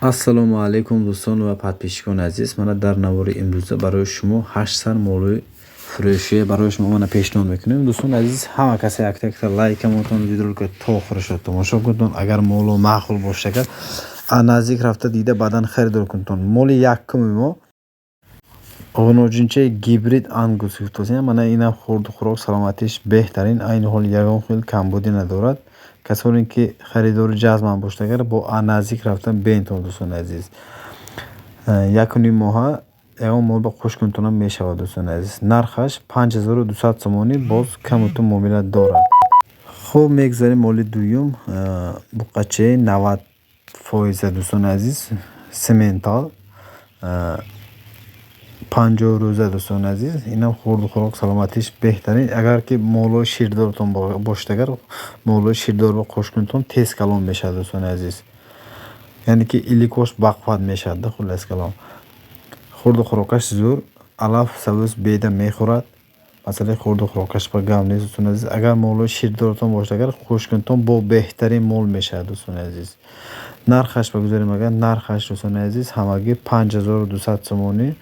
ассалому алайкум дӯстон ва подписчикони азиз. Мана дар навори имрӯза барои шумо 8 молои фурӯшие барои шумо мана пешниҳод мекунем. Дӯстони азиз, ҳама касе якта лайкамотон видеоро ки то охирашо тамошо кунтон. Агар моло маъқул бошад наздик рафта дида баъдан харидор кунтон. моли якуми мо ғуноҷинчаи гибрид ангус гуфтосия. Мана ина хурду хӯрок саломатиш беҳтарин, айни ҳол ягон хел камбудӣ надорад. касоне ки харидори ҷазман боштагар бо наздик рафтан бентон. дӯстони азиз, 1.5 моҳа ягон мол ба хуш кунтонам мешавад. дӯстони азиз, нархаш 5200 сомонӣ, боз камуту муомила дорад. хуб, мегзарем моли дуюм, буқачаи 90% дӯстони азиз, сементал 50 рӯза. дӯстони азиз, инам хурду хӯрок саломатиш беҳтарин. агар ки молои ширдортон боштагар, молои ширдор ба хушкунтон тез калон мешавад. дӯстони азиз, яъне ки иликош бақват мешавад. да хулас калом хурду хӯрокаш зур, алаф сабус беда мехӯрад. масъалаи хурду хӯрокаш ба гам нест. дӯстони азиз, агар молои ширдортон боштагар хушкунтон бо беҳтарин мол мешавад. дӯстони азиз, нархаш бигузарем. агар нархаш дӯстони азиз ҳамагӣ 5200 сомонӣ,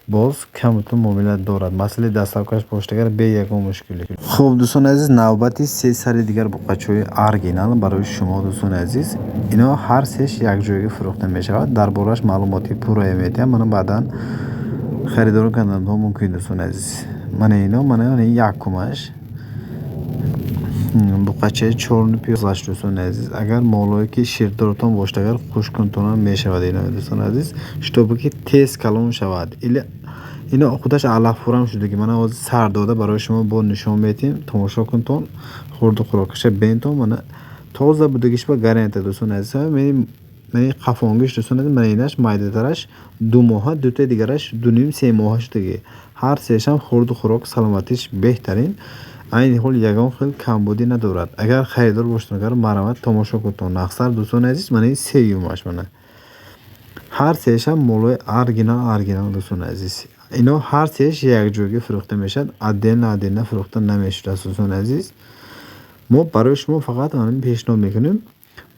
боз камуту муомила дорад. масъалаи дастовкаш боштагар бе ягон мушкиле. хуб дӯстони азиз, навбати се сари дигар буқачаҳои оригинал барои шумо. дӯстони азиз, ино ҳар сеш якҷояга фурӯхта мешавад. дар борааш маълумоти пуррае медиҳам. мана баъдан харидор карданҳо мумкин. дӯстони азиз, мана якумаш буқачаи 4.15. дӯстони азиз, агар молое ки ширдортон боштагар хушкунтонам мешавад. ино дӯстони азиз, шутобе ки тез калон шавад. ино худаш алафурам шудаги. мана ҳозир сар дода барои шумо бо нишон метиҳем. тамошо кунтон. хурду хӯрокаша бентон. мана тоза будагиш ба гарантия. дӯстони азиз, мани қафонгиш дӯстони азиз, мана инаш майдатараш 2 моҳа, дутаи дигараш 2.5-3 моҳа шудаги. ҳар сешам хурду хӯрок саломатиш беҳтарин, айни ҳол ягон хел камбудӣ надорад. агар харидор боштагар марамат тамошо кунтон. ақсар дӯстони азиз, мана сеюмаш, мана ҳар сешам молои оригинал. дӯстони азиз, ино ҳар сеш якҷояга фурӯхта мешавад. отдельно фурӯхта намешудааст. дӯстони азиз, мо барои шумо фақат пешниҳод мекунем.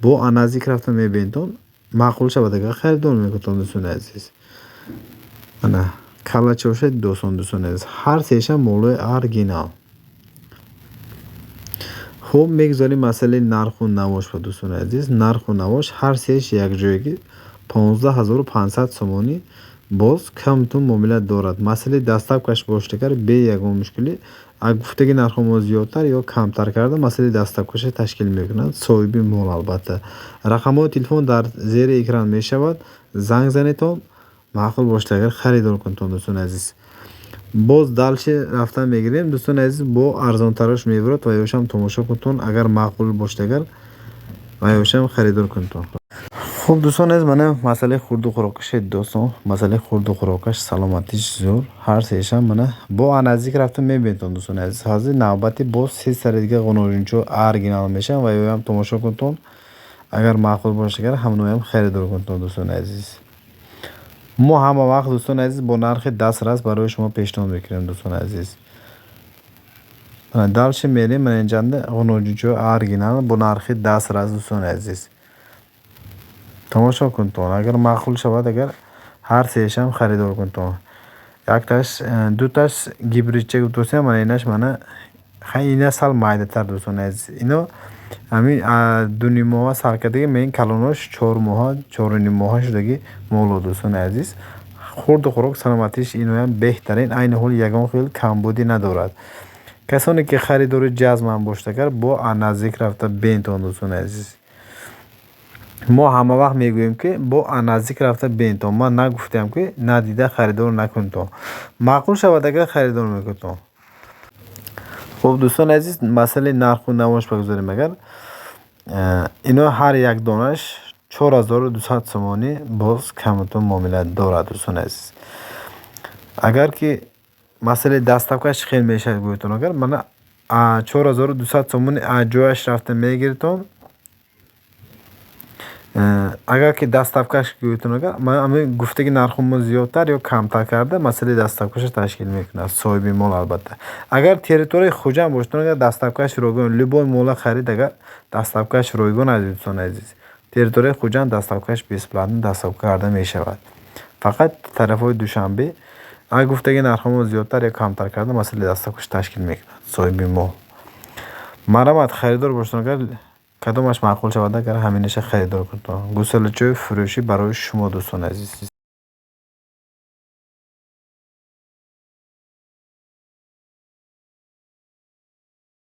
бо наздик рафта мебентон. маъқул шавад агар харидор мекунтон. дӯстони азиз, мана калача бошад досон. дӯстони азиз, ҳар сешам молои оригинал. хуб, мегзарем масъалаи нарху навош ба. дӯстони азиз, нарху навош ҳар сеш якҷоягӣ 15500 сомонӣ, боз камту муомила дорад. масъалаи дастовкаш боштагар бе ягон мушкиле. гуфтаги нархҳомо зиёдтар ё камтар карда масъалаи дастовкаша ташкил мекунад соҳиби мол. албатта рақамҳои телефон дар зери экран мешавад. занг занетон, маъқул боштагар харидор кунтон. дӯстони азиз, боз далши рафта мегирем. дӯстони азиз, бо арзонтарош мебурад ва ёшам тамошо кунтон. агар маъқул боштагар ва ёшам харидор кунтон. хуб дӯстони азиз, мана масъалаи хурду хӯрокаши досон. масъалаи хурду хӯрокаш саломатиш зур, ҳар сешам мана бо наздик рафта мебентон. дӯстони азиз, ҳозир навбати бо се сари дига ғуноҷинчо оригинал мешавад ва ёям тамошо кунтон. агар маъқул боштагар ҳамноям харидор кунтон. дӯстони азиз, мо ҳама вақт дӯстони азиз бо нархи дастрас барои шумо пешниҳод мекунем. дӯстони азиз, мана далши мерем. мана инҷанда ғуноҷинчои оригинал бо нархи дастрас. дӯстони азиз, тамошо кунтон. агар маъқул шавад, агар ҳар сешам харидор кунтон. якташ дуташ гибридча гуфтосиям. мана инаш мана ина сал майдатар. дӯстони азиз, ино ҳамин 2.5 моҳа сар кардагӣ, ман калонош 4 моҳа 4.5 моҳа шудаги моло. дӯстони азиз, хурду хӯрок саломатиш иноям беҳтарин, айни ҳол ягон хел камбудӣ надорад. касоне ки харидори ҷазман боштагар бо наздик рафта бентон. дӯстони азиз, мо ҳама вақт мегӯем ки бо наздик рафта бентон. ман нагуфтам ки надида харидор накунтон. маъқул шавад агар харидор мекунтон. хуб дӯстони азиз, масъалаи нарху навош бигузарем. агар ино ҳар як донаш 4200 сомонӣ, боз камуту муомила дорад. дӯстони азиз, агар ки масъалаи дастовкаш хел мешавад гӯятон, агар мана 4200 сомонӣ ҷояш рафта мегиритон. агар ки дастовкаш гӯятон, агар ман гуфтаги нархҳомо зиёдтар ё камтар карда масъалаи дастовкаша ташкил мекунад соҳиби мол. албатта агар территорияи хуҷанд боштон, агар дастовкаш ройгон, любой мола харид, агар дастовкаш ройгон аст. дӯстони азиз, территорияи Хуҷанд дастовкаш бесплатно дастовка карда мешавад. Фақат тарафҳои душанбе агар гуфтаги нархҳои зиёдтар ё камтар карда масъалаи дастовкаш ташкил мекунад. Соҳиби мол. Марамат, харидор бошед, агар кадомаш маъқул шавад, агар ҳаминаша харидор кунед. Гусалачои фурӯшӣ барои шумо дӯстони азиз.